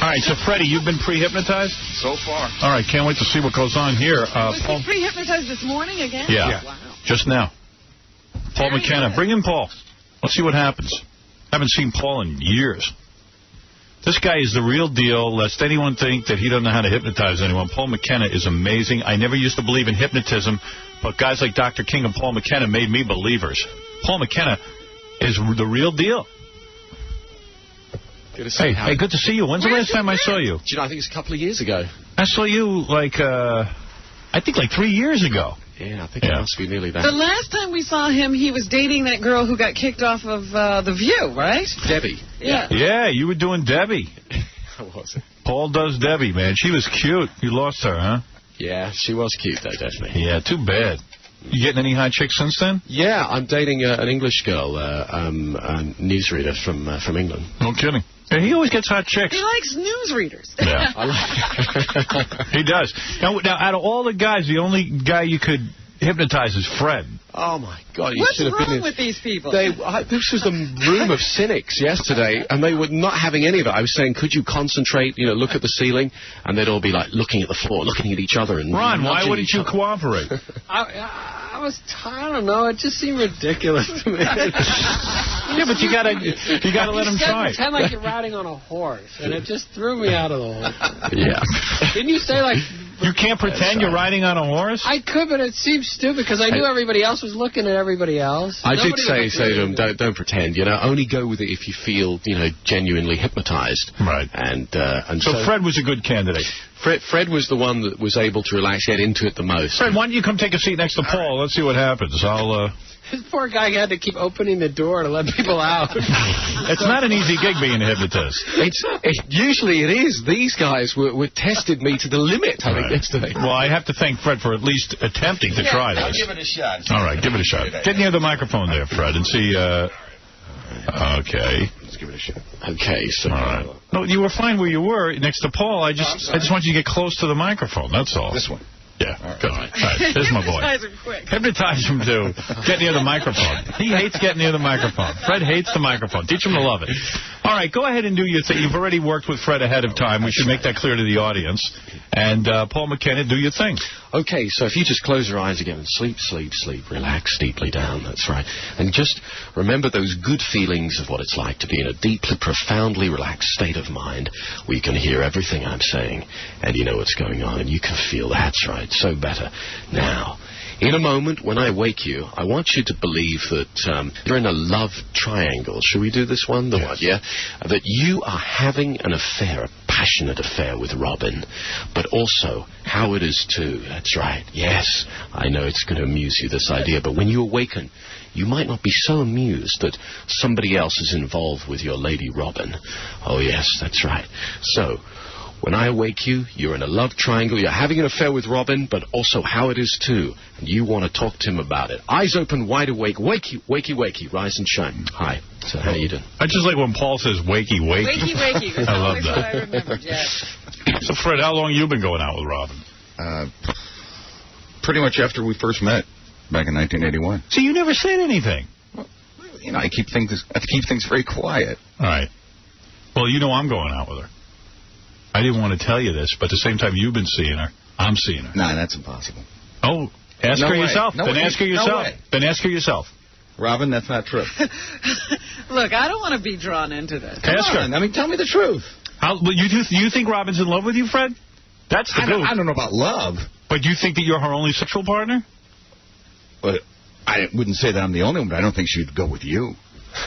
right, so Freddie, you've been pre-hypnotized? So far. All right, can't wait to see what goes on here. Was he pre-hypnotized this morning again? Yeah, wow. Just now. Paul McKenna. Bring in Paul. Let's see what happens. Haven't seen Paul in years. This guy is the real deal, lest anyone think that he doesn't know how to hypnotize anyone. Paul McKenna is amazing. I never used to believe in hypnotism, but guys like Dr. King and Paul McKenna made me believers. Paul McKenna is the real deal. Hey, good to see you. When's the last time I saw you? Do you know, I think it's a couple of years ago. I saw you, I think 3 years ago. Yeah, I think it must be nearly that. The last time we saw him, he was dating that girl who got kicked off of The View, right? Debbie. Yeah. Yeah, you were doing Debbie. How was it? Paul does Debbie, man. She was cute. You lost her, huh? Yeah, she was cute, though, definitely. Yeah, too bad. You getting any hot chicks since then? Yeah, I'm dating an English girl, a newsreader from England. No kidding. And he always gets hot chicks. He likes newsreaders. Yeah. I like He does. Now, out of all the guys, the only guy you could hypnotize is Fred. Oh, my God. What's wrong with these people? This was a room of cynics yesterday, and they were not having any of it. I was saying, could you concentrate, look at the ceiling? And they'd all be, looking at the floor, looking at each other. And Ron, why wouldn't you cooperate? I don't know. It just seemed ridiculous to me. Yeah, but you gotta let him try. Pretend like you're riding on a horse, and it just threw me out of the whole thing. Yeah. Didn't you say, You can't pretend you're riding on a horse? I could, but it seems stupid, because I knew everybody else was looking at everybody else. I did say to them, don't pretend, only go with it if you feel, genuinely hypnotized. Right. And so Fred was a good candidate. Fred was the one that was able to relax, get into it the most. Fred, why don't you come take a seat next to Paul? Let's see what happens. This poor guy had to keep opening the door to let people out. It's not an easy gig being a hypnotist. Usually it is. These guys were tested me to the limit, I think, yesterday. Well, I have to thank Fred for at least attempting to try this. I'll give it a shot. All right, give it a shot. Get near the microphone there, Fred, and see... Okay. Let's give it a shot. Okay, so... All right. No, you were fine where you were, next to Paul. I just want you to get close to the microphone, that's all. This one. Yeah, good. All right, there's my boy. Hypnotize him quick. Hypnotize him to get near the microphone. He hates getting near the microphone. Fred hates the microphone. Teach him to love it. All right, go ahead and do your thing. You've already worked with Fred ahead of time. We should make that clear to the audience. And Paul McKenna, do your thing. Okay, so if you just close your eyes again and sleep, sleep, sleep, relax deeply down, that's right. And just remember those good feelings of what it's like to be in a deeply, profoundly relaxed state of mind where you can hear everything I'm saying and you know what's going on and you can feel, that's right, so better. Now, in a moment, when I wake you, I want you to believe that you're in a love triangle. Should we do this one? The one, yeah? That you are having an affair, a passionate affair with Robin, but also Howard is too. That's right. Yes, I know it's going to amuse you, this idea, but when you awaken, you might not be so amused that somebody else is involved with your lady Robin. Oh, yes, that's right. So... when I wake you, you're in a love triangle, you're having an affair with Robin, but also Howard is too, and you want to talk to him about it. Eyes open, wide awake, wakey, wakey, wakey, rise and shine. Hi. So how you doing? I just like when Paul says wakey, wakey. Wakey, wakey. That's I love always that. what I remembered, yes. So, Fred, how long have you been going out with Robin? Pretty much after we first met, back in 1981. See, you never said anything. Well, I keep things very quiet. All right. Well, I'm going out with her. I didn't want to tell you this, but at the same time you've been seeing her, I'm seeing her. Nah, that's impossible. Oh, ask her yourself. No then way. ask her yourself. No way. Then ask her yourself. Robin, that's not true. Look, I don't want to be drawn into this. Ask her. I mean, tell me the truth. You think Robin's in love with you, Fred? That's the goop. I don't know about love. But you think that you're her only sexual partner? But I wouldn't say that I'm the only one, but I don't think she'd go with you.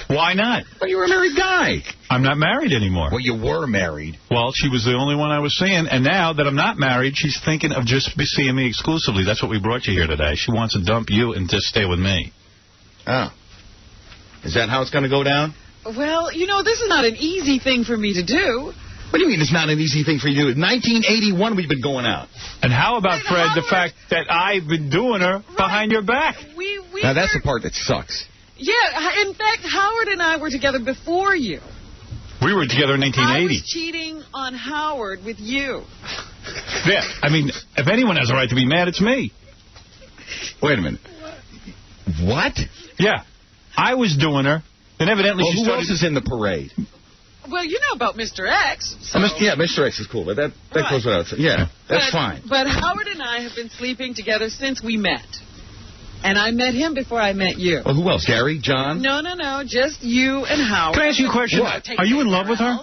Why not? Well, you were a married guy. I'm not married anymore. Well, you were married. Well, she was the only one I was seeing, and now that I'm not married, she's thinking of just seeing me exclusively. That's what we brought you here today. She wants to dump you and just stay with me. Oh. Is that how it's going to go down? Well, this is not an easy thing for me to do. What do you mean it's not an easy thing for you to do? 1981 we've been going out. And how about, Fred, the fact that I've been doing her behind your back? Now, that's the part that sucks. Yeah, in fact, Howard and I were together before you. We were together in 1980. I was cheating on Howard with you. Yeah, I mean, if anyone has a right to be mad, it's me. Wait a minute. What? Yeah, I was doing her. Then evidently well, she who started... else is in the parade? Well, you know about Mr. X. So. Yeah, Mr. X is cool, but that goes without saying. Yeah, that's fine. But Howard and I have been sleeping together since we met. And I met him before I met you. Well, who else? Gary? John? No. Just you and Howard. Can I ask you a question? What? Are you in love with her?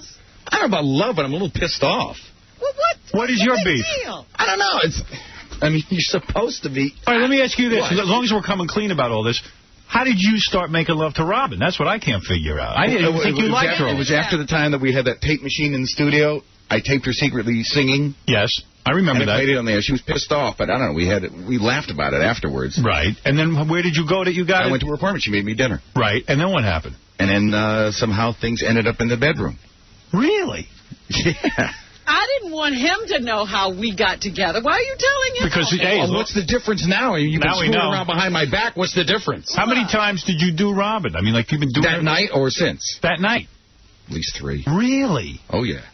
I don't know about love, but I'm a little pissed off. Well, what is your beef? Deal? I don't know. You're supposed to be. All right, let me ask you this. What? As long as we're coming clean about all this, how did you start making love to Robin? That's what I can't figure out. I didn't think you liked her. It was after the time that we had that tape machine in the studio. I taped her secretly singing. Yes, I remember that. I played it on there. She was pissed off, but I don't know. We laughed about it afterwards. Right. And then where did you go that you got it? I went to her apartment. She made me dinner. Right. And then what happened? And then somehow things ended up in the bedroom. Really? Yeah. I didn't want him to know how we got together. Why are you telling him? Because, hey, what's the difference now? You've been screwing around behind my back. What's the difference? How many times did you do Robin? I mean, like you've been doing that night or since? That night. At least 3. Really? Oh, yeah.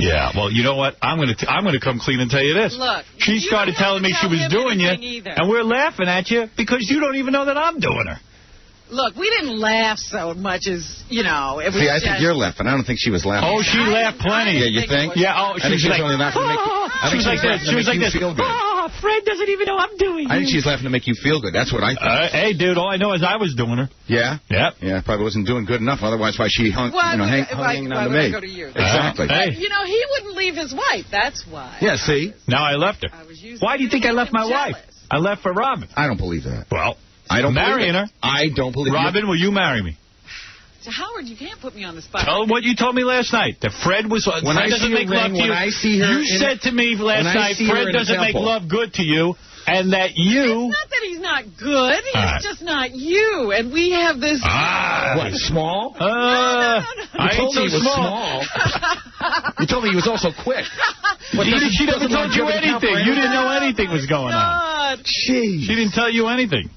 Yeah, well, you know what? I'm gonna come clean and tell you this. Look, she started telling me she was doing you, and we're laughing at you because you don't even know that I'm doing her. Look, we didn't laugh so much as, it was See, I think you're laughing. I don't think she was laughing. Oh, she laughed plenty. Yeah, you think? Yeah, oh, she was like, only laughing to make you, I think she was laughing to make you feel good. Oh, Fred doesn't even know I'm doing I think she's laughing to make you feel good. That's what I think. Hey, dude, all I know is I was doing her. Yeah? Yeah. Yeah, probably wasn't doing good enough. Otherwise, why she hung hanging on to me. I go to you? Exactly. Hey. He wouldn't leave his wife. That's why. Yeah, see? Now I left her. Why do you think I left my wife? I left for Robin. I don't believe that. Well, I don't marrying her. I don't believe Robin, will you marry me? So Howard, you can't put me on the spot. Tell what you told me last night. That Fred was. When Fred I doesn't see make love to you. when I see her you said to me last night, Fred doesn't make love good to you, and that you. It's not that he's not good. He's just not you. And we have this. What? Small? No. I told me he was small. You told me he was also quick. She never told you anything. You didn't know anything was going on. Jeez. She didn't tell you anything.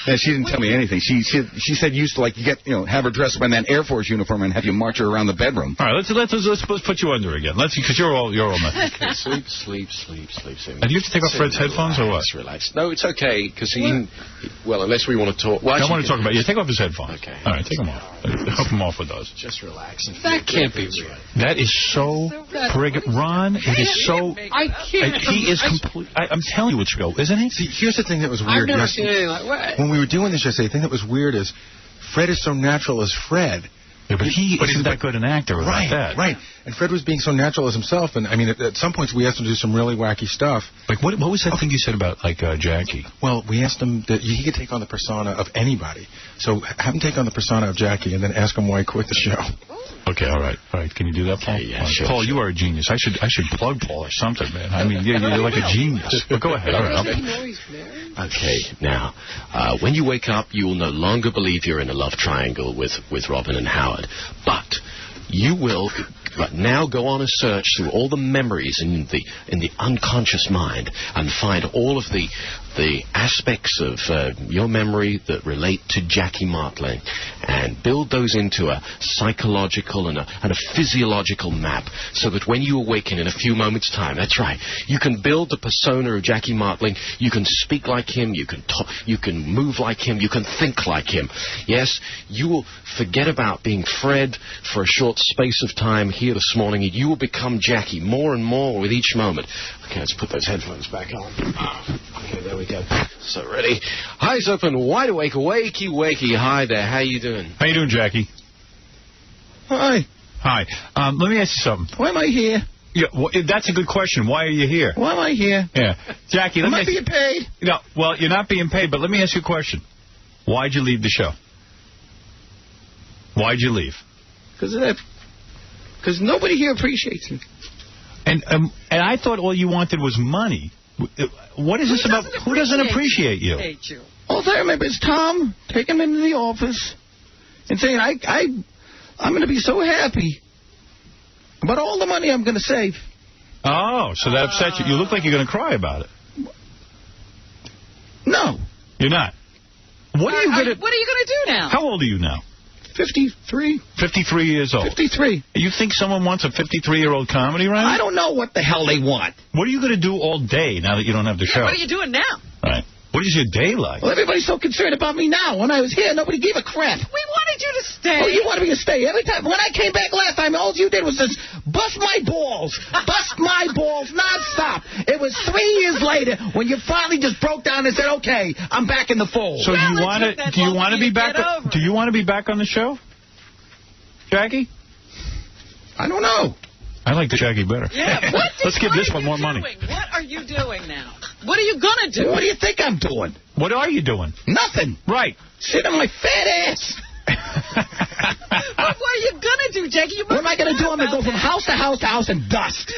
Yeah, she didn't tell me anything. She said you used to have her dress up in that Air Force uniform and have you march her around the bedroom. All right, let's put you under again. Because you're all messy. Okay, sleep. And do you have to take off Fred's headphones or what? Relax. No, it's okay because unless we want to talk. Well, I want to talk about. Yeah, take off his headphones. Okay. All right, take them off. Hook them off with those. Just relax. That can't be real. That is so friggin' Ron. It is so. I can't. He is complete. I'm telling you, it's real, isn't he? See, here's the thing that was weird. I've never seen anything like that. When we were doing this yesterday, the thing that was weird is Fred is so natural as Fred. Yeah, but he isn't that good an actor about that. Right. And Fred was being so natural as himself. And, I mean, at some points we asked him to do some really wacky stuff. Like, what was that thing you said about, like, Jackie? Well, we asked him that he could take on the persona of anybody. So have him take on the persona of Jackie and then ask him why he quit the show. Okay, all right. Can you do that, Paul? Yeah, sure. Paul, you are a genius. I should plug Paul or something, man. I mean, you're like a genius. But go ahead. All right. Okay, now, when you wake up, you will no longer believe you're in a love triangle with Robin and Howard. But you will now go on a search through all the memories in the unconscious mind and find all of the aspects of your memory that relate to Jackie Martling and build those into a psychological and a physiological map so that when you awaken in a few moments' time, that's right, you can build the persona of Jackie Martling, you can speak like him, you can talk, you can move like him, you can think like him. Yes, you will forget about being Fred for a short space of time here this morning, and you will become Jackie more and more with each moment. Okay, let's put those headphones back on. Okay, there we go. So ready. Eyes open, wide awake, wakey, wakey. Hi there, how you doing? How you doing, Jackie? Hi. Hi. Let me ask you something. Why am I here? Yeah, well, that's a good question. Why are you here? Why am I here? Yeah. Jackie, let am me I ask being paid? No, well, you're not being paid, but let me ask you a question. Why'd you leave the show? Why'd you leave? Because nobody here appreciates me. And I thought all you wanted was money. What is this about? Who doesn't appreciate you? All I remember is Tom taking him into the office and saying, I'm going to be so happy about all the money I'm going to save. Oh, so that upsets you. You look like you're going to cry about it. No. You're not. What are you going to do now? How old are you now? 53. 53 years old. 53. You think someone wants a 53-year-old comedy writer? I don't know what the hell they want. What are you going to do all day now that you don't have the show? What are you doing now? Right. What What is your day like? Well, everybody's so concerned about me now. When I was here, nobody gave a crap. We wanted you to stay. Oh, you wanted me to stay. Every time. When I came back last time, all you did was just bust my balls. Bust my balls nonstop. It was 3 years later when you finally just broke down and said, okay, I'm back in the fold. So do you want to be back? Do you want to be back on the show, Jackie? I don't know. I like Jackie better. Yeah. Let's give this one more money. What are you doing now? What are you going to do? What do you think I'm doing? What are you doing? Nothing. Right. Sit on my fat ass. What are you going to do, Jackie? What am I going to do? I'm going to go from house to house to house and dust.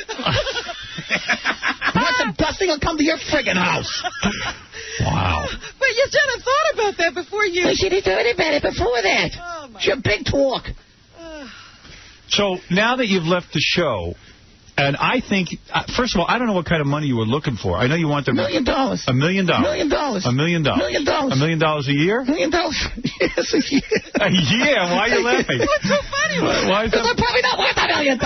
Want some dusting? I'll come to your friggin' house. Wow. But you should have thought about that before you... We should have thought about it before that. Oh, my It's your big talk. So now that you've left the show, and I think, first of all, I don't know what kind of money you were looking for. I know you want the... $1 million. $1 million. $1 million. $1 million. $1 million. $1 million a year? $1 million. Yes, a year. A year? Why are you laughing? What's so funny? Why is Because that? I'm probably not worth $1 million.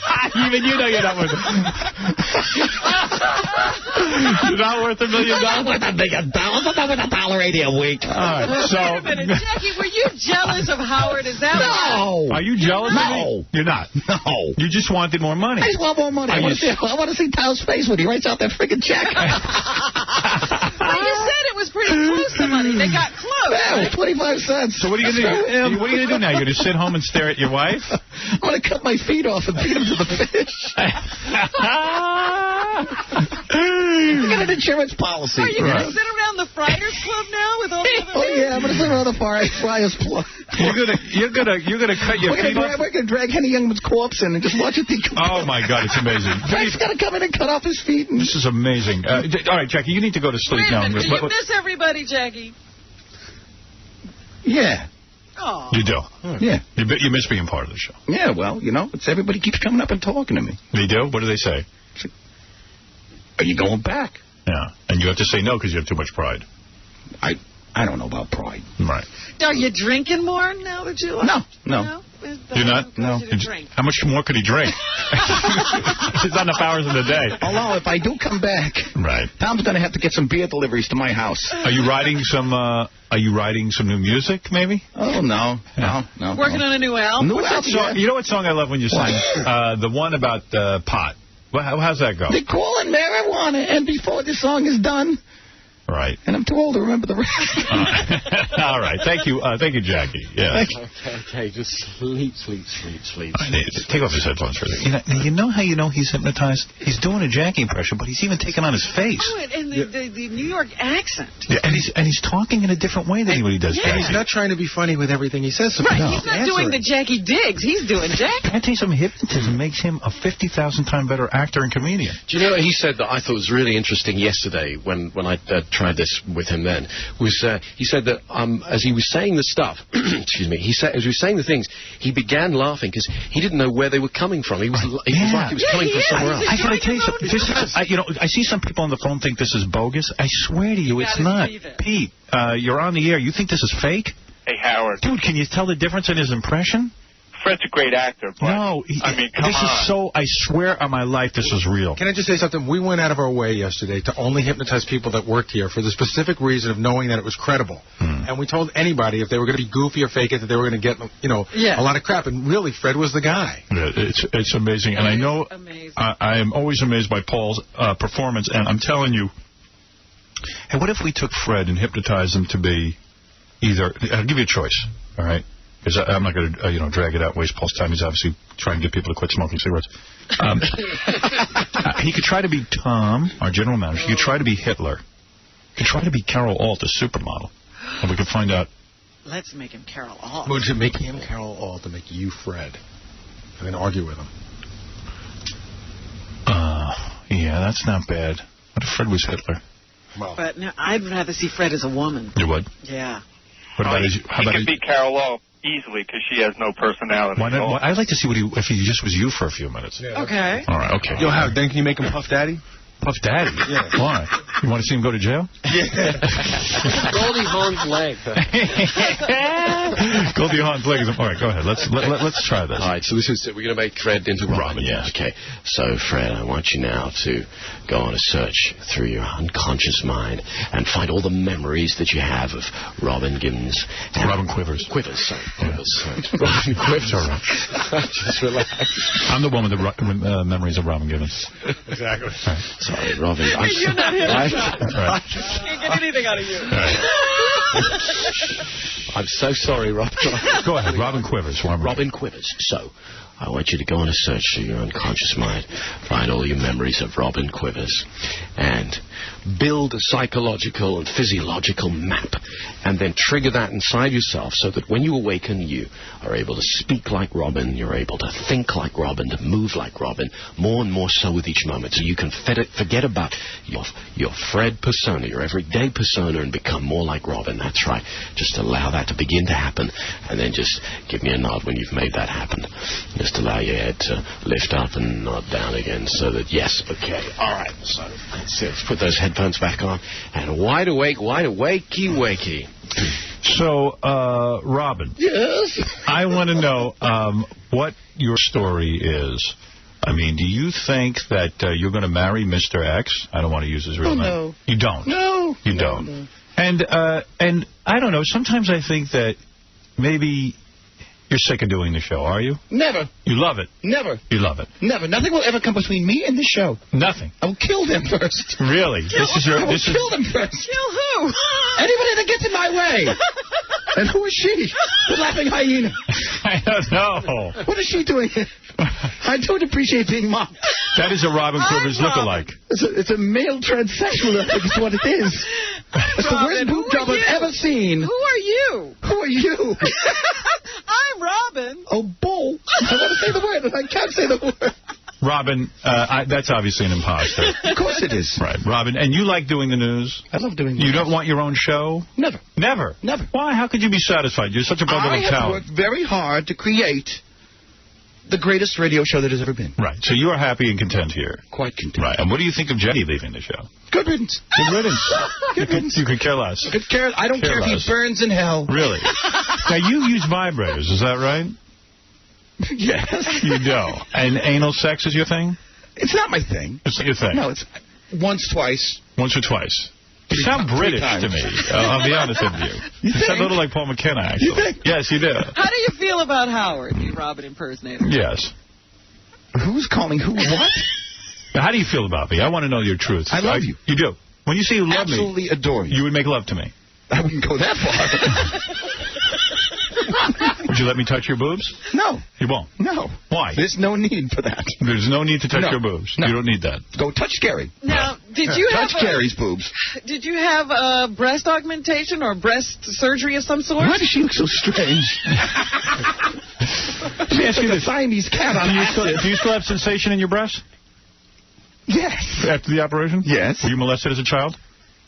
Even you know you're not worth it. You're not worth $1 million? I'm not worth $1 million. I'm not worth $1.80 a week. All right, so... Wait a minute, Jackie, were you jealous of Howard? Is that No. Are you jealous of me? No. You're not? No. You just wanted more money. I just want more money. I want to see Tao's face when he writes out that friggin' check. Well, you said it was pretty close to money. They got close. Yeah, Right? 25 cents. So what are you going to do? What are you going to do now? You're going to sit home and stare at your wife? I'm going to cut my feet off and feed them to the fish. I got an insurance policy. Are you going to sit around the Friars Club now with all the other Oh, yeah, I'm going to sit around the Friars Club. You're gonna cut your feet off? We're going to drag Henny Youngman's corpse in and just watch it decompose. Oh, my God, it's amazing. Frank's got to come in and cut off his feet. And... This is amazing. All right, Jackie, you need to go to sleep Wait a now. minute, do you miss everybody, Jackie? Yeah. Oh. You do? Yeah. You miss being part of the show. Yeah, well, everybody keeps coming up and talking to me. They do? What do they say? Are you going back? Yeah. And you have to say no because you have too much pride. I don't know about pride. Right. Are you drinking more now that you... No. You're not? No. How much more could he drink? There's not enough hours in the day. Although, if I do come back, right, Tom's going to have to get some beer deliveries to my house. Are you writing some new music, maybe? Oh, no. Working on a new album? What's that song? You know what song I love when you sing? The one about pot. How's that go? They call it marijuana, and before the song is done... Right. And I'm too old to remember the rest. All right. Thank you, Jackie. Yeah. Okay, just sleep. Take off his headphones for a second. You know how you know he's hypnotized? He's doing a Jackie impression, but he's even taking on his face. Oh, and the New York accent. Yeah, and he's talking in a different way than what he does. Yeah. Jackie. He's not trying to be funny with everything he says. Right, he's not doing the Jackie Diggs. He's doing Jackie. Can I tell you something? Hypnotism makes him a 50,000 time better actor and comedian. Do you know what he said that I thought was really interesting yesterday when I tried this with him then? Was he said that as he was saying the stuff, excuse me, as he was saying the things, he began laughing because he didn't know where they were coming from. He was like it was coming from somewhere else. I got to tell you something. I see some people on the phone think this is bogus. I swear to you, it's not. Pete, you're on the air. You think this is fake? Hey, Howard. Dude, can you tell the difference in his impression? Fred's a great actor, but no, come on. Is so, I swear on my life, this is real. Can I just say something? We went out of our way yesterday to only hypnotize people that worked here for the specific reason of knowing that it was credible. And we told anybody if they were going to be goofy or fake it, that they were going to get, a lot of crap. And really, Fred was the guy. Yeah, it's amazing. And I know I am always amazed by Paul's performance. And I'm telling you, hey, what if we took Fred and hypnotized him to be either, I'll give you a choice, all right? Because I'm not going to, drag it out, waste Paul's time. He's obviously trying to get people to quit smoking cigarettes. He could try to be Tom, our general manager. He could try to be Hitler. He could try to be Carol Alt, a supermodel. And we could find out. Let's make him Carol Alt. Would you make him Carol Alt to make you Fred? And then argue with him. Yeah, that's not bad. What if Fred was Hitler? Well, but no, I'd rather see Fred as a woman. You would? Yeah. What about he could be Carol Alt easily because she has no personality. Why not? I'd like to see if he just was you for a few minutes. Yeah, okay. All right, okay. Yo, Howard, then can you make him Puff Daddy? Puff Daddy? Yeah. Why? You want to see him go to jail? Goldie Hawn's leg. Goldie Hawn's leg is... All right, go ahead. Let's try this. All right, so we're going to make Fred into Robin. Yes. Okay, so Fred, I want you now to go on a search through your unconscious mind and find all the memories that you have of Robin Gibbons. Robin Quivers. Quivers, sorry. Robin Quivers. Just relax. I'm the one with the memories of Robin Gibbons. Exactly. Right. Sorry, Robin. You're not him. Right. Can't get anything out of you. Right. I'm so sorry, Rob. Go ahead, Robin Quivers. Robin Quivers. So, I want you to go on a search through your unconscious mind, find all your memories of Robin Quivers, and build a psychological and physiological map, and then trigger that inside yourself so that when you awaken, you are able to speak like Robin, you're able to think like Robin, to move like Robin, more and more so with each moment, so you can forget about your Fred persona, your everyday persona, and become more like Robin. That's right. Just allow that to begin to happen, and then just give me a nod when you've made that happen. Just allow your head to lift up and nod down again so that, yes, okay. All right, so let's put those headphones back on. And wide awakey wakey. So, Robin. Yes? I want to know what your story is. I mean, do you think that you're going to marry Mr. X? I don't want to use his real name. No. You don't? No. You don't? No. And I don't know, sometimes I think that maybe... You're sick of doing the show, are you? Never. You love it? Never. You love it? Never. Nothing will ever come between me and the show. Nothing? I will kill them first. Really? I will kill them first. Kill who? Anybody that gets in my way. And who is she? The laughing hyena. I don't know. What is she doing here? I don't appreciate being mocked. That is a Robin Quivers look-alike. It's a male transsexual, I think is what it is. It's the worst boob job I've ever seen. Who are you? Who are you? I'm Robin. Oh, bull. I want to say the word, and I can't say the word. Robin, that's obviously an imposter. Of course it is. Right. Robin, and you like doing the news? I love doing the news. You news. don't want your own show? Never. Never? Never. Why? How could you be satisfied? You're such a bundle of talent. I have worked very hard to create the greatest radio show that has ever been. Right. So you are happy and content here? Quite content. Right. And what do you think of Jenny leaving the show? Good riddance. Good riddance. Good riddance. You could care less. I don't care if he burns in hell. Really? Now, you use vibrators, is that right? Yes. You do. And anal sex is your thing? It's not my thing. It's not your thing? No, it's once, twice. Once or twice. You sound British to me. I'll be honest with you. You sound a little like Paul McKenna, actually. You think? Yes, you do. How do you feel about Howard, you Robin impersonator? Yes. Who's calling who what? Now, how do you feel about me? I want to know your truth. I love you. You do. When you say you love me. Absolutely adore you. You would make love to me. I wouldn't go that far. Would you let me touch your boobs? No. You won't? No. Why? There's no need for that. There's no need to touch your boobs. No. You don't need that. Go touch Gary. Now, did you have touch Gary's boobs? Did you have breast augmentation or breast surgery of some sort? Why does she look so strange? Let me ask you this. Siamese cat on do you still have sensation in your breast? Yes. After the operation? Yes. Were you molested as a child?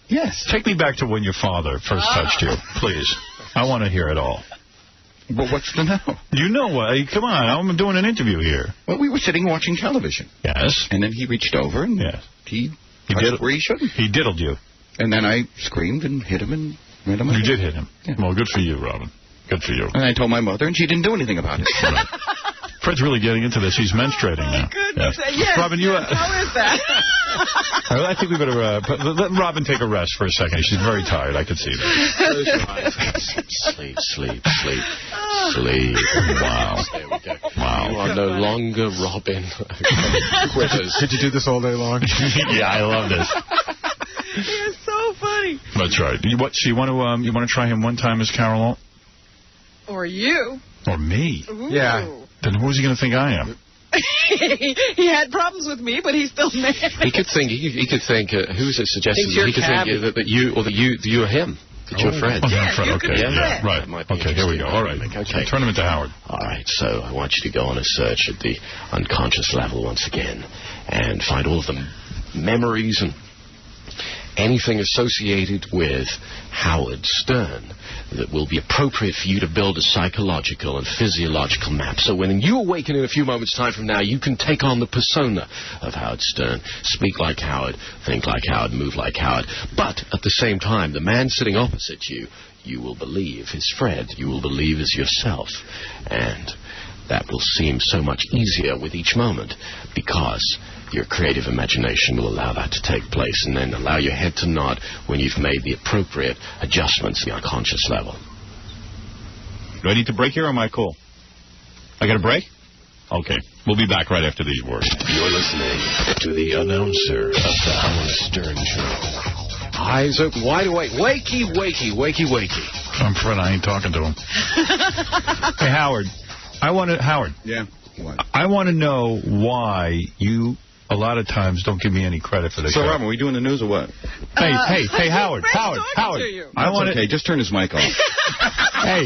Yes. Take me back to when your father first touched you, please. I want to hear it all. But what's the know? You know what? Come on, I'm doing an interview here. Well, we were sitting watching television. Yes. And then he reached over and he touched where he shouldn't. He diddled you. And then I screamed and hit him and ran him. You did hit him. Yeah. Well, good for you, Robin. Good for you. And I told my mother, and she didn't do anything about it. Right. Fred's really getting into this. He's menstruating now. Goodness. Yes. Robin, you... how is that? I think we better let Robin take a rest for a second. She's very tired. I can see that. Sleep, sleep, sleep, sleep. Wow. There we go. Wow. You are no longer Robin Quivers. Could you do this all day long? Yeah, I love this. He is so funny. That's right. So you want to try him one time as Carol? Or you. Or me? Ooh. Yeah. Then who's he going to think I am? He had problems with me, but he's still mad. He could think. Who's it suggested? He could think that you are him. That you're Fred. Oh, yeah, Fred. Okay. Yeah. Right. Okay. Here we go. All right. Okay. Turn him into Howard. All right. So I want you to go on a search at the unconscious level once again, and find all of the memories and anything associated with Howard Stern that will be appropriate for you to build a psychological and physiological map. So when you awaken in a few moments' time from now, you can take on the persona of Howard Stern, speak like Howard, think like Howard, move like Howard. But at the same time, the man sitting opposite you, you will believe is Fred. You will believe is yourself. And that will seem so much easier with each moment because your creative imagination will allow that to take place and then allow your head to nod when you've made the appropriate adjustments at the unconscious level. Do I need to break here or am I cool? I got a break? Okay. We'll be back right after these words. You're listening to the announcer of the Howard Stern Show. Eyes open, wide awake. Wakey, wakey, wakey, wakey. I'm Fred. I ain't talking to him. Hey, Howard. Howard. Yeah. What? I want to know why you a lot of times don't give me any credit for this. So, Robin, are we doing the news or what? Hey, Howard. Howard. Okay, just turn his mic off. Hey,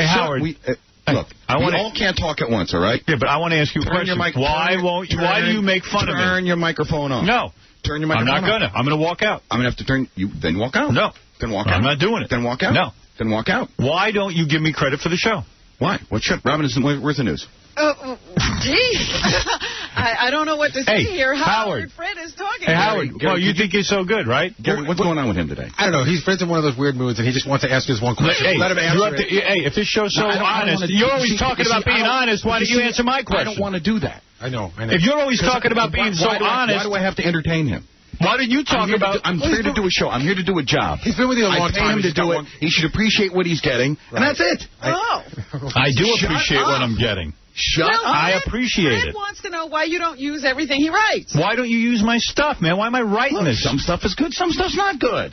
Howard. Look, we all can't talk at once, all right? Yeah, but I want to ask you a question. Why do you make fun of me? Turn your microphone off. No. Turn your microphone off. I'm not going to. I'm going to walk out. I'm going to have to turn you. Then walk out. No. Then walk out. I'm not doing it. Then walk out. No. Then walk out. Why don't you give me credit for the show? Why? What should? Robin, where's the news? Gee. I don't know what to say here. Howard. Fred is talking. Hey, Howard. Gary, you think you're so good, right? Gary, what's going on with him today? I don't know. He's Fred's in one of those weird moods, and he just wants to ask us one question. Hey, let him answer it. Hey, if this show's so honest, you're always talking about being honest. Why don't you answer my question? I don't want to do that. I know. If you're always talking about being so honest... Why do I have to entertain him? Why did you talk about... I'm here to do a show. I'm here to do a job. He's been with you a long time. I pay him to do it. He should appreciate what he's getting, and that's it. I do appreciate what I'm getting. Well, I appreciate Fred it. wants to know why you don't use everything he writes. Why don't you use my stuff, man? Why am I writing this? Some stuff is good, some stuff's not good.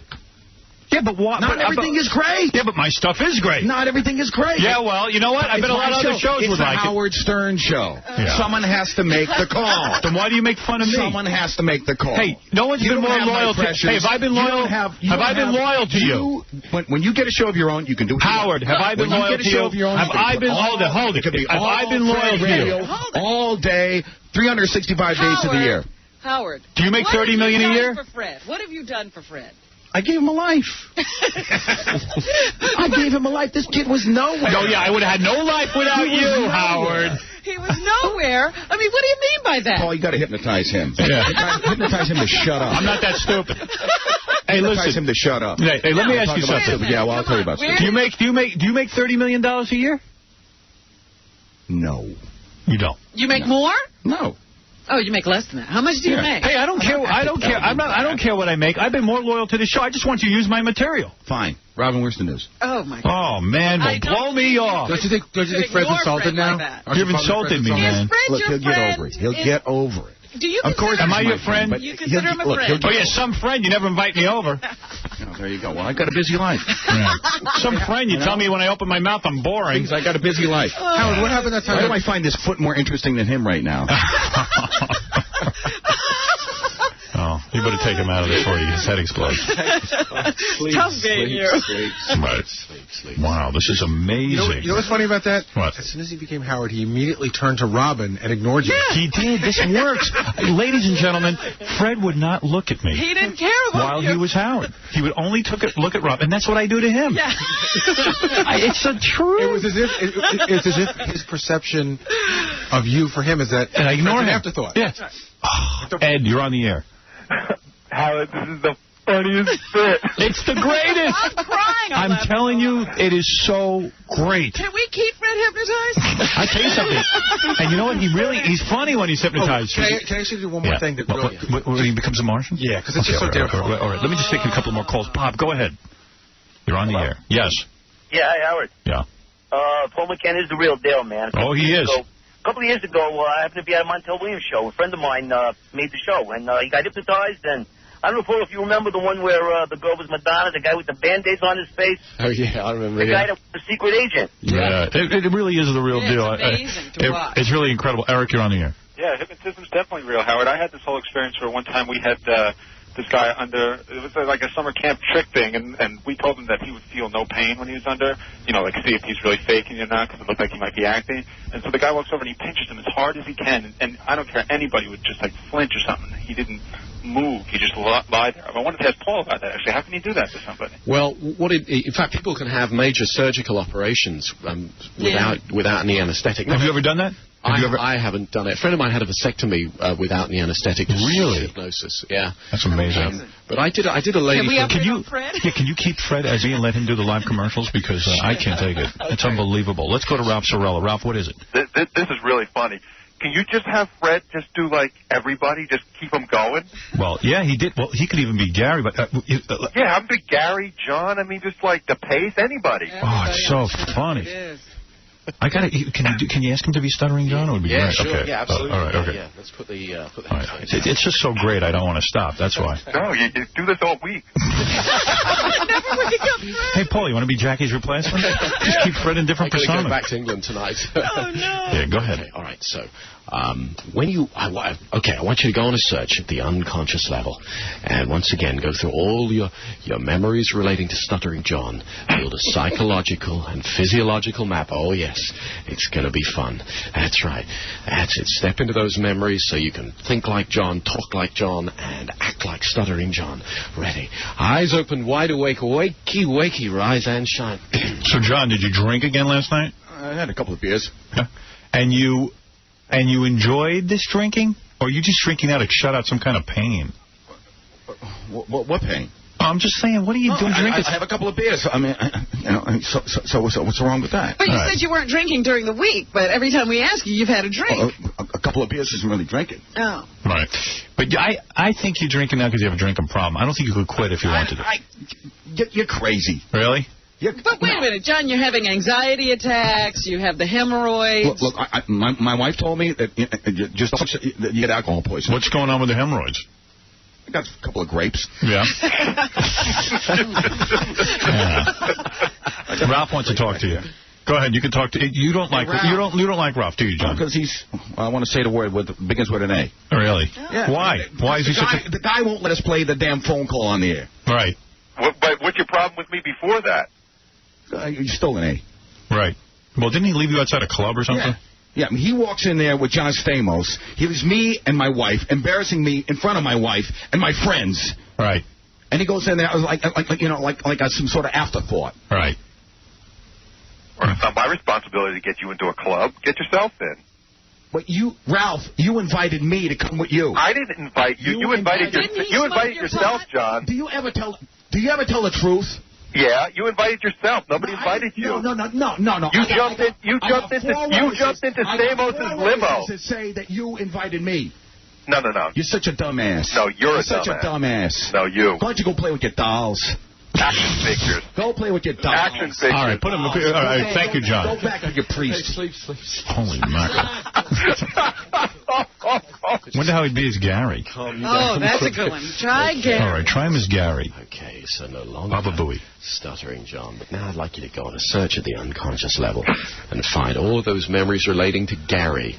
Yeah, but what? Not everything is great. Yeah, but my stuff is great. Not everything is great. Yeah, well, you know what? I bet a lot of other shows would like it. It's the Howard Stern show. Yeah. Someone has to make the call. Then why do you make fun of me? Someone has to make the call. Hey, no one's been more loyal to... Hey, have I been loyal? Have I been loyal to you? When you get a show of your own, you can do it. Howard, have I been loyal to you? Have I been... Hold it. Have I been loyal to you? All day, 365 days of the year. Howard. Do you make $30 million a year? What have you done for Fred? I gave him a life. I gave him a life. This kid was nowhere. Oh, yeah, I would have had no life without you, Howard. He was nowhere. I mean, what do you mean by that? Paul, you got to hypnotize him. Yeah. Hypnotize him to shut up. I'm not that stupid. Hey, hypnotize him to shut up. Hey, let me ask you something. Yeah, well, I'll tell you about something. Do you make $30 million a year? No. You don't. You make more? No. Oh, you make less than that. How much do you make? Hey, I don't care. I don't care what I make. I've been more loyal to the show. I just want you to use my material. Fine. Robin, where's the news? Oh, my God. Oh, man, blow me off. Don't you think Fred's insulted now? You've insulted me, man. Look, he'll get over it. He'll get over it. Do you of course, am I your friend? You consider him a friend. Oh, yeah, some friend. You never invite me over. Oh, there you go. Well, I got a busy life. Yeah. Some friend. You tell me when I open my mouth I'm boring. I got a busy life. Howard, what happened that time? Why do I find this foot more interesting than him right now? Oh, you better take him out of this before his head explodes. Sleep. Wow, this is amazing. You know what's funny about that? What? As soon as he became Howard, he immediately turned to Robin and ignored you. Yeah. He did. This works. Ladies and gentlemen, Fred would not look at me. He didn't care about while he was Howard. He would only look at Robin, and that's what I do to him. Yeah. It's the truth. It was as if his perception of you for him is that and I ignore him. Afterthought. Yeah. Ed, you're on the air. Howard, this is the funniest bit. It's the greatest. I'm crying. I'm telling you, it is so great. Can we keep Fred hypnotized? I tell you something. And you know what? He's funny when he's hypnotized. Can I actually do one more thing? When he becomes a Martian? Yeah, because it's just so different. All right, let me just take a couple more calls. Bob, go ahead. You're on the air. Yes. Yeah, hi, Howard. Yeah. Paul McKenna is the real deal, man. Oh, he is. A couple of years ago, I happened to be at a Montel Williams show. A friend of mine made the show, and he got hypnotized. And I don't know, Paul, if you remember the one where the girl was Madonna, the guy with the Band-Aids on his face. Oh, yeah, I remember. The guy that was the secret agent. Yeah, it really is the real deal. It's amazing to watch. It's really incredible. Eric, you're on the air. Yeah, hypnotism's definitely real, Howard. I had this whole experience where one time we had this guy under, it was like a summer camp trick thing, and we told him that he would feel no pain when he was under, like see if he's really faking or not, because it looked like he might be acting. And so the guy walks over and he pinches him as hard as he can, and I don't care, anybody would just like flinch or something. He didn't move. He just lied there. I wanted to ask Paul about that, actually. How can you do that to somebody? Well, in fact, people can have major surgical operations without any anesthetic. Have you ever done that? I haven't done it. A friend of mine had a vasectomy without the anesthetic. Really? Hypnosis. Yeah. That's amazing. But I did a lady. Can you Fred? Yeah, can you keep Fred as me and let him do the live commercials? Because I can't take it. It's unbelievable. Let's go to Ralph Sorella. Ralph, what is it? This is really funny. Can you just have Fred just do, like, everybody, just keep them going? Well, yeah, he did. Well, he could even be Gary, but... yeah, I'm big Gary, John. I mean, just, like, the pace, anybody. Oh, it's so funny. It is. I gotta. Can you ask him to be Stuttering John? It would be great. Sure. Okay. Yeah, absolutely. All right. Okay. Yeah, let's put the. All right. It's just so great. I don't want to stop. That's why. No, you do this all week. Hey, Paul, you want to be Jackie's replacement? Just keep Fred in different personas. Go back to England tonight. Oh no. Yeah, go ahead. Okay, all right. So, when you, I want you to go on a search at the unconscious level, and once again go through all your memories relating to Stuttering John. Build a psychological and physiological map. Oh yes, it's going to be fun. That's right. That's it. Step into those memories so you can think like John, talk like John, and act like Stuttering John. Ready? Eyes open, wide awake, wakey, wakey, rise and shine. So, John, did you drink again last night? I had a couple of beers. Yeah. And you enjoyed this drinking? Or are you just drinking out to shut out some kind of pain? What pain? I'm just saying, what are you doing drinking? I have a couple of beers. I mean, so what's wrong with that? But you said you weren't drinking during the week, but every time we ask you, you've had a drink. A couple of beers isn't really drinking. Oh. Right. But I think you're drinking now because you have a drinking problem. I don't think you could quit if you wanted to. You're crazy. Really? But wait a minute, John, you're having anxiety attacks, you have the hemorrhoids. Look, my wife told me that you get alcohol poisoning. What's going on with the hemorrhoids? I got a couple of grapes. Yeah. Ralph wants to talk to you. Go ahead. You can talk to. You don't like Ralph, do you, John? Because I want to say the word begins with an A. Oh, really? Yeah. Why? Why is he such a... The guy won't let us play the damn phone call on the air. Right. But what's your problem with me before that? You're still an A. Right. Well, didn't he leave you outside a club or something? Yeah, I mean, he walks in there with John Stamos. He leaves me and my wife, embarrassing me in front of my wife and my friends. Right. And he goes in there like some sort of afterthought. Right. Well, it's not my responsibility to get you into a club. Get yourself in. But Ralph, you invited me to come with you. I didn't invite you. You invited yourself, John. Do you ever tell the truth? Yeah, you invited yourself. Nobody invited you. No. You jumped into Stamos' limo. To say that you invited me. No. You're such a dumbass. No, you're such a dumbass. No, you. Why don't you go play with your dolls? Action figures. Go play with your dolls. Action figures. All right, put him. All right, thank you, John. Go back to your priest. Sleep. Holy mackerel. Wonder how he'd be as Gary. Oh, that's a good one. Try Gary. All right, try him as Gary. Okay, so no longer Baba Booey. Stuttering John, but now I'd like you to go on a search at the unconscious level and find all of those memories relating to Gary.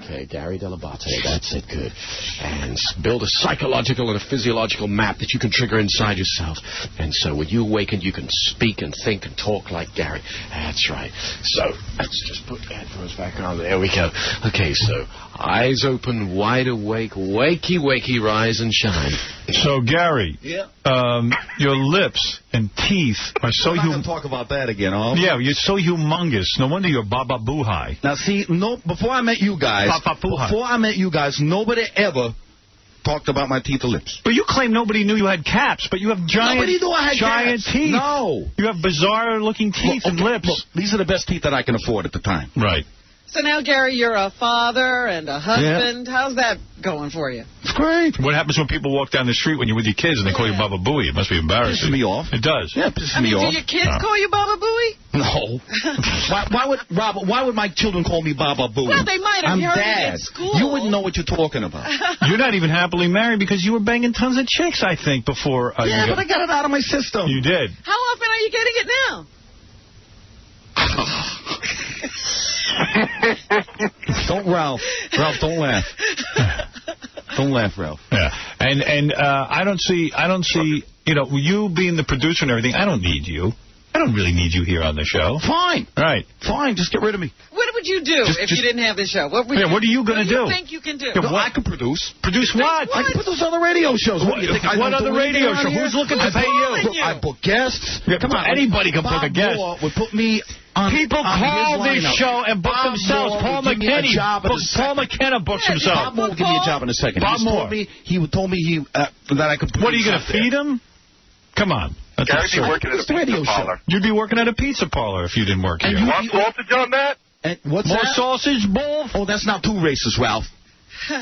Okay, Gary Delabate, that's it, good. And build a psychological and a physiological map that you can trigger inside yourself. And so when you awaken, you can speak and think and talk like Gary. That's right. So let's just put the headphones back on. There we go. Okay, so eyes open, wide awake, wakey, wakey, rise and shine. So, Gary, your lips and teeth are so... We're not going to talk about that again, huh? Yeah, you're so humongous. No wonder you're Baba Boohai. Now, see, before I met you guys, nobody ever talked about my teeth or lips. But you claim nobody knew you had caps, but you have giant caps. teeth. No. You have bizarre-looking teeth and lips. Look, these are the best teeth that I can afford at the time. Right. So now, Gary, you're a father and a husband. Yeah. How's that going for you? It's great. What happens when people walk down the street when you're with your kids and they call you Baba Booey? It must be embarrassing. Pisses me off. It does. Yeah, it pisses me off. Do your kids call you Baba Booey? No. Why would my children call me Baba Booey? Well, they might have. I'm heard Dad. it at school. You wouldn't know what you're talking about. You're not even happily married because you were banging tons of chicks, I think, before... but I got it out of my system. You did. How often are you getting it now? Don't, Ralph. Ralph, don't laugh. Don't laugh, Ralph. Yeah, and I don't see, you being the producer and everything. I don't need you. I don't really need you here on the show. Fine. Right. Fine. Just get rid of me. What would you do if you didn't have this show? What are you going to do? What do you think you can do? Yeah, I can produce. Produce what? I can produce other radio shows. What do you think? What other radio show? Who's looking to pay you? I book guests. Yeah, come on. Anybody can book a guest. Would put me People call this show and book themselves. Paul McKenna books himself. Bob Moore will give me a job in a second. Bob Moore. He told me that I could. What, are you going to feed him? Come on. Gary'd be working at a pizza parlor. You'd be working at a pizza parlor if you didn't work here. You want sausage on that? What's More that? sausage, bull? Oh, that's not too racist, Ralph. And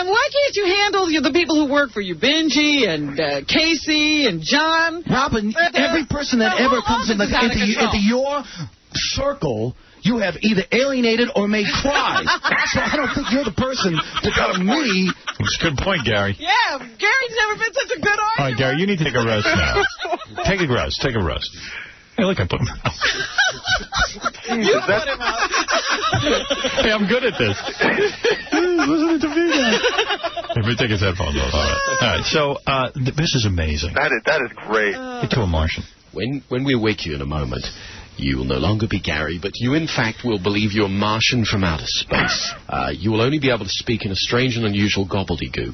why can't you handle the people who work for you, Benji and Casey and John? Robin, every person that ever comes into your circle, you have either alienated or made cry. So I don't think you're the person to tell me. That's a good point, Gary. Yeah, Gary's never been such a good argument. All right, Gary, you need to take a rest now. Take a rest. Take a rest. Hey, look, I put him out. You put him out. Hey, I'm good at this. Listen to me now. Let me take his headphones off. All right, so this is amazing. That is great. Get to a Martian. When we wake you in a moment, you will no longer be Gary, but you, in fact, will believe you're Martian from outer space. You will only be able to speak in a strange and unusual gobbledygook.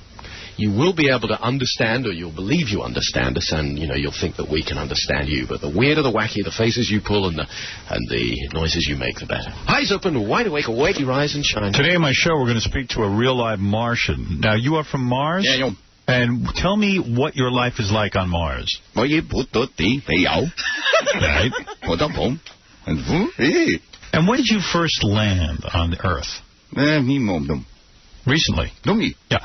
You will be able to understand, or you'll believe you understand us, and, you'll think that we can understand you. But the weirder, the wacky, the faces you pull, and the noises you make, the better. Eyes open, wide awake, awake, you rise and shine. Today on my show, we're going to speak to a real live Martian. Now, you are from Mars? Yeah, And tell me what your life is like on Mars. Right? And when did you first land on Earth? Recently? Yeah.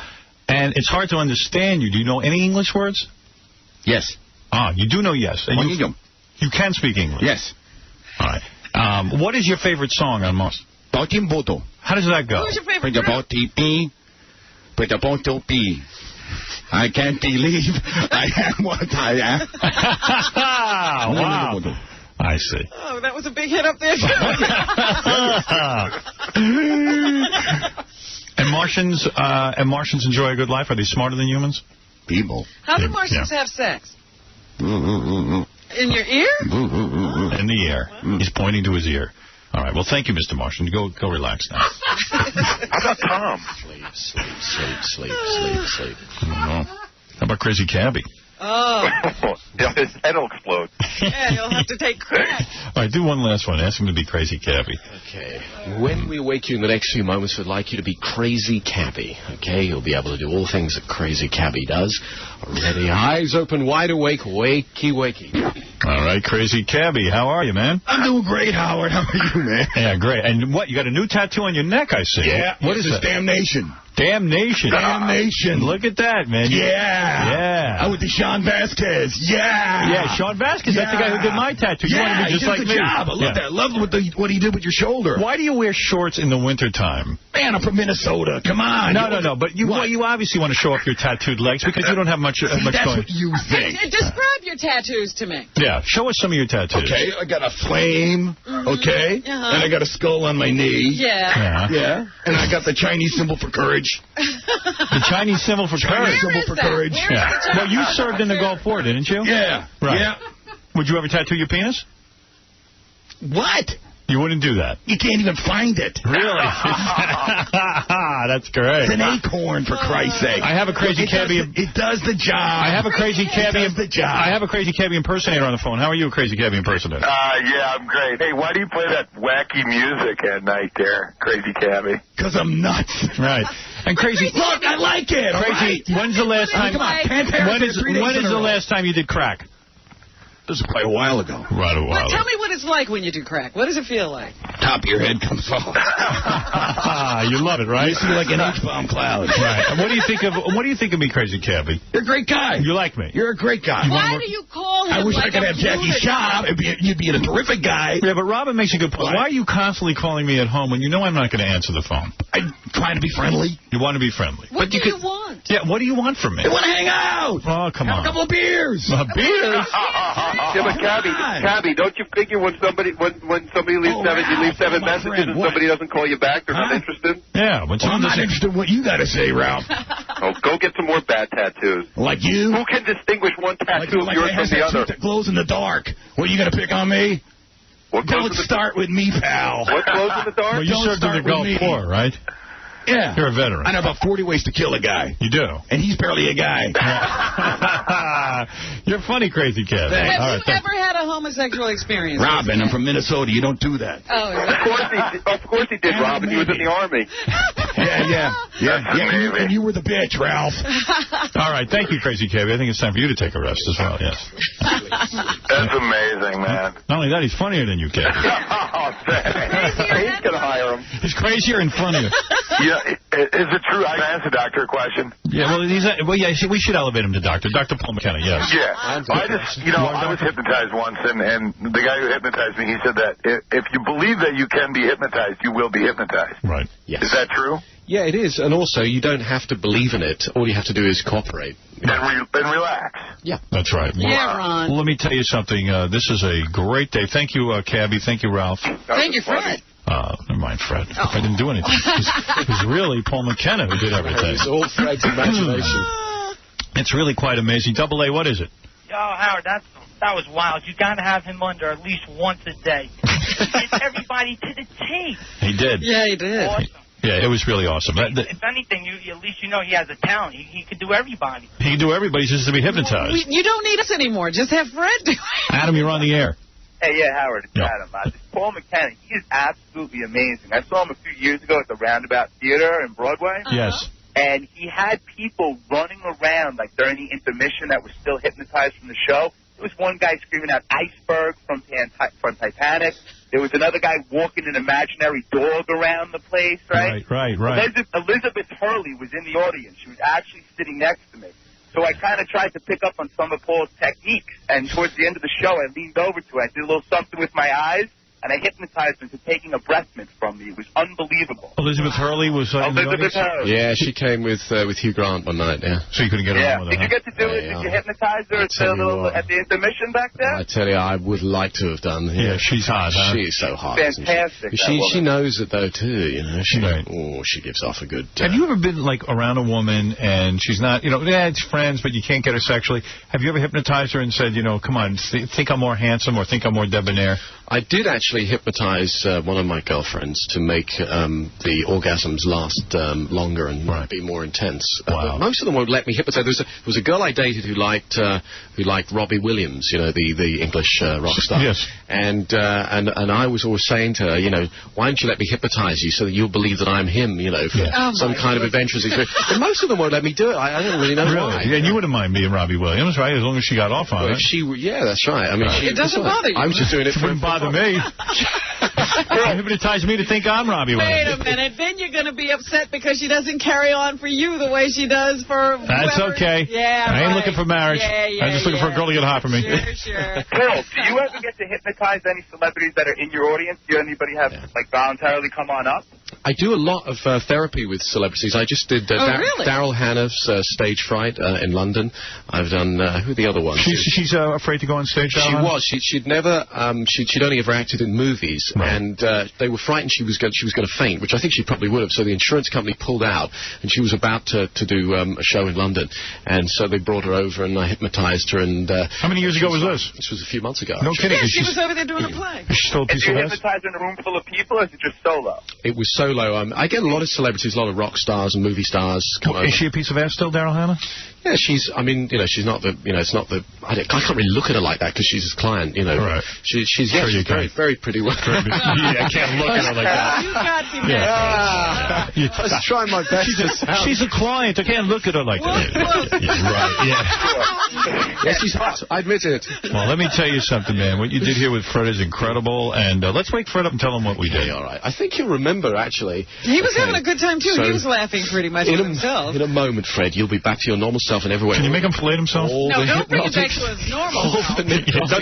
And it's hard to understand you. Do you know any English words? Yes. You do know yes. And you can speak English? Yes. All right. What is your favorite song on Mars? How does that go? Who's your favorite group? I can't believe I am what I am. Wow. I see. Oh, that was a big hit up there. And Martians enjoy a good life? Are they smarter than humans? People. How do Martians have sex? In your ear? In the ear. He's pointing to his ear. All right. Well, thank you, Mr. Martian. Go relax now. How about Tom? Sleep. How about Crazy Cabby? Oh. His head will explode. Yeah, you'll have to take crack. All right, do one last one. Ask him to be Crazy Cabby. Okay. When we wake you in the next few moments, we'd like you to be Crazy Cabby. Okay? You'll be able to do all things that Crazy Cabby does. Ready, eyes open, wide awake, wakey. All right, Crazy Cabby. How are you, man? I'm doing great, Howard. How are you, man? Yeah, great. And what, you got a new tattoo on your neck, I see. Yeah. What is this? it? Damnation. Damnation. Look at that, man. Yeah. I went to Sean Vasquez. Yeah, Sean Vasquez. That's the guy who did my tattoo. You want to be just like me. Job. I love that. I love what he did with your shoulder. Why do you wear shorts in the wintertime? Man, I'm from Minnesota. Come on. No. But you obviously want to show off your tattooed legs because you don't have much going. That's what you think. Describe your tattoos to me. Yeah, show us some of your tattoos. Okay, I got a flame, okay? And I got a skull on my knee. Yeah. And I got the Chinese symbol for courage. The Chinese symbol for courage. Yeah. Well, you served in the Gulf War, didn't you? Yeah. Right. Yeah. Would you ever tattoo your penis? What? You wouldn't do that. You can't even find it. Really? That's great. It's an acorn, for Christ's sake. I have a Crazy Cabby. It does the job. I have a Crazy Cabby. It does the job. I have a Crazy Cabby impersonator on the phone. How are you, a Crazy Cabby impersonator? Yeah, I'm great. Hey, why do you play that wacky music at night there, Crazy Cabby? Because I'm nuts. Right. And Crazy. Look, I like it. Crazy. Right. When's the last time? Come on. When is the last time you did crack? This was quite a while ago. Right, a while. Tell me what it's like when you do crack. What does it feel like? Top of your head comes off. You love it, right? You see like an H-bomb cloud. Right. And what do you think of me, Crazy Cabby? You're a great guy. You like me? You're a great guy. Why do you call him? I wish like I could have Jackie's job. You'd be a terrific guy. Yeah, but Robin makes a good point. Why are you constantly calling me at home when you know I'm not going to answer the phone? I'm trying to be friendly. You want to be friendly. What do you want? Yeah, what do you want from me? I want to hang out. Oh, come on. Have a couple of beers. Beers? Yeah, but Cabby, don't you figure when somebody leaves you leave 7 messages and somebody doesn't call you back, they're not interested? Yeah. I'm not interested in what you got to say, Ralph. Oh, go get some more bad tattoos. Like you? Who can distinguish one tattoo of yours from the other? That glows in the dark. What, are you going to pick on me? Don't start with me, pal. What glows in the dark? Well, you served in the Gulf War, right? Yeah. You're a veteran. I know about 40 ways to kill a guy. You do? And he's barely a guy. You're funny, crazy kid. Have you ever had a homosexual experience? Robin, I'm from Minnesota. You don't do that. Oh, Of course he did, Robin. He was in the Army. Yeah. And you were the bitch, Ralph. All right. Thank you, crazy kid. I think it's time for you to take a rest as well. Yes. That's amazing, man. Not only that, he's funnier than you, kid. He's going to hire him. He's crazier in front of you. Yeah, is it true? I can ask the doctor a question. Yeah, well, we should elevate him to Dr. Paul McKenna, yes. Yeah. I was hypnotized once, and the guy who hypnotized me, he said that if you believe that you can be hypnotized, you will be hypnotized. Right. Yes. Is that true? Yeah, it is. And also, you don't have to believe in it. All you have to do is cooperate. And relax. Yeah. That's right. Yeah, Ron. Well, let me tell you something. This is a great day. Thank you, Cabby. Thank you, Ralph. Thank you, Fred. Never mind, Fred. I didn't do anything. It was really Paul McKenna who did everything. It's all Fred's imagination. It's really quite amazing. Double A, what is it? Yo, Howard, that was wild. You got to have him under at least once a day. He gets everybody to the T. He did. Yeah, he did. Awesome. Yeah, it was really awesome. If anything, at least you know he has a talent. He could do everybody. He can do everybody just to be hypnotized. You don't need us anymore. Just have Fred do it. Adam, you're on the air. Hey, yeah, Howard, it's Adam. Paul McKenna, he is absolutely amazing. I saw him a few years ago at the Roundabout Theater in Broadway. Yes. And he had people running around, like, during the intermission that were still hypnotized from the show. There was one guy screaming out Iceberg from Titanic. There was another guy walking an imaginary dog around the place, right? Right. Elizabeth Hurley was in the audience. She was actually sitting next to me. So I kind of tried to pick up on some of Paul's techniques. And towards the end of the show, I leaned over to her. I did a little something with my eyes. And I hypnotized her into taking a breath mint from me. It was unbelievable. Elizabeth Hurley was in the audience? Hurley. Yeah, she came with Hugh Grant one night, yeah. So you couldn't get her on with her, Did you get to do it? Did you hypnotize her at the intermission back there? I tell you, I would like to have done. Yeah, she's hot, huh? She is so hot. Fantastic. She knows it, though, too, you know. She gives off a good... Have you ever been, like, around a woman and she's not, it's friends, but you can't get her sexually? Have you ever hypnotized her and said, come on, think I'm more handsome or think I'm more debonair? I did actually hypnotize one of my girlfriends to make the orgasms last longer and be more intense. Wow. Most of them won't let me hypnotize. There was a girl I dated who liked Robbie Williams, the English rock star. Yes. And I was always saying to her, why don't you let me hypnotize you so that you'll believe that I'm him, for some kind of adventurous experience. And most of them won't let me do it. I don't really know why. Yeah, and you wouldn't mind being Robbie Williams, right? As long as she got off on it. Yeah, that's right. I mean, it doesn't bother you. I was just doing it for bother me. Hypnotize me to think I'm Robbie Williams. Wait a minute. Then you're going to be upset because she doesn't carry on for you the way she does for That's whoever. okay. Yeah, I ain't looking for marriage. I'm just looking for a girl to get hot for me. Sure. Paul, do you ever get to hypnotize any celebrities that are in your audience? Do anybody have, voluntarily come on up? I do a lot of therapy with celebrities. I just did really? Daryl Hannah's Stage Fright in London. I've done, who are the other ones? She's afraid to go on stage, She was. She'd never, she'd only ever acted in movies. Right. And they were frightened she was going to faint, which I think she probably would have. So the insurance company pulled out, and she was about to do a show in London. And so they brought her over, and I hypnotized her. And how many years ago was this? This was a few months ago. No kidding. Yeah, she was over there doing a play. Is she still a piece of ass? Did you hypnotize in a room full of people, or is it just solo? It was solo. I get a lot of celebrities, a lot of rock stars and movie stars come over. Is she a piece of ass still, Daryl Hannah? Yeah, she's not the, it's not the, I can't really look at her like that because she's his client, Right. She's very, very pretty woman. Yeah, I can't look at her like that. You got to be I was trying my best She's a client. I can't look at her like that. Right, yeah. Yes, she's hot. I admit it. Well, let me tell you something, man. What you did here with Fred is incredible, and let's wake Fred up and tell him what we did. All right. I think you'll remember, actually. He was having a good time, too. So he was laughing pretty much with himself. In a moment, Fred, you'll be back to your normal self in every way. Can you make him fillet himself? No, don't bring him back to his normal self.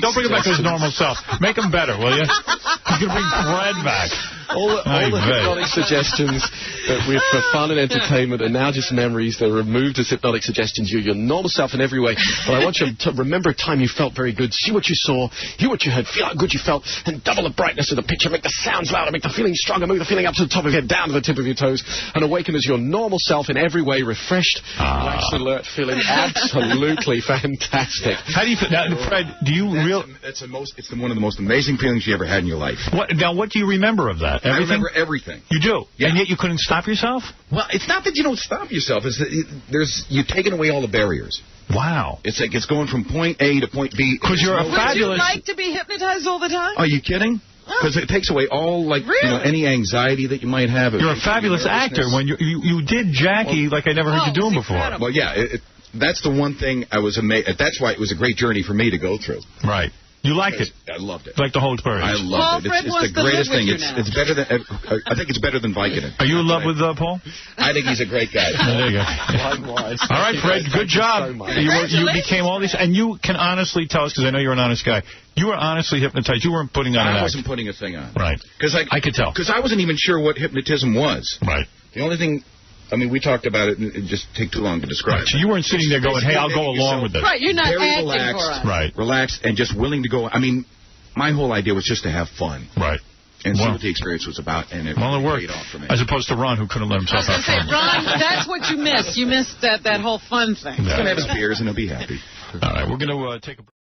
Don't bring him back to his normal self. Make him better, will you? He's going to bring Fred back. All the hypnotic suggestions that we're for fun and entertainment are now just memories. They're removed as hypnotic suggestions. You're your normal self in every way. But I want you to remember a time you felt very good. See what you saw. Hear what you heard. Feel how good you felt. And double the brightness of the picture. Make the sounds louder. Make the feeling stronger. Move the feeling up to the top of your head, down to the tip of your toes. And awaken as your normal self in every way. Refreshed, relaxed, alert, feeling absolutely fantastic. How do you feel? Now, Fred, do you It's one of the most amazing feelings you ever had in your life. What do you remember of that? Everything? I remember everything. You do? Yeah. And yet you couldn't stop yourself? Well, it's not that you don't stop yourself. It's that you're taking away all the barriers. Wow. It's like it's going from point A to point B. Because you're a fabulous... Would you like to be hypnotized all the time? Are you kidding? Because it takes away all, like, any anxiety that you might have. You're a fabulous actor. When you did Jackie like I never heard you do him before. Well, yeah, that's the one thing I was amazed. That's why it was a great journey for me to go through. Right. You liked it. I loved it. Like the whole experience. I loved it. It's the greatest thing. It's better than. I think it's better than Vicodin. Are you in love with Paul? I think he's a great guy. There you go. Likewise. All right, Fred. Good job. You became all these, and you can honestly tell us, because I know you're an honest guy. You were honestly hypnotized. You weren't putting on an act. I wasn't putting a thing on. Right. Because I could tell. Because I wasn't even sure what hypnotism was. Right. The only thing. I mean, we talked about it, and it just take too long to describe. Right. So you weren't sitting there going, "Hey, I'll go along with this." Right. You're not very acting relaxed, for us. Right. Relaxed, and just willing to go. I mean, my whole idea was just to have fun. Right. And see what the experience was about, and it worked. paid off for me. As opposed to Ron, who couldn't let himself have fun. Ron, that's what you missed. You missed that whole fun thing. He's going to have his beers, and he'll be happy. All right, we're going to take a break.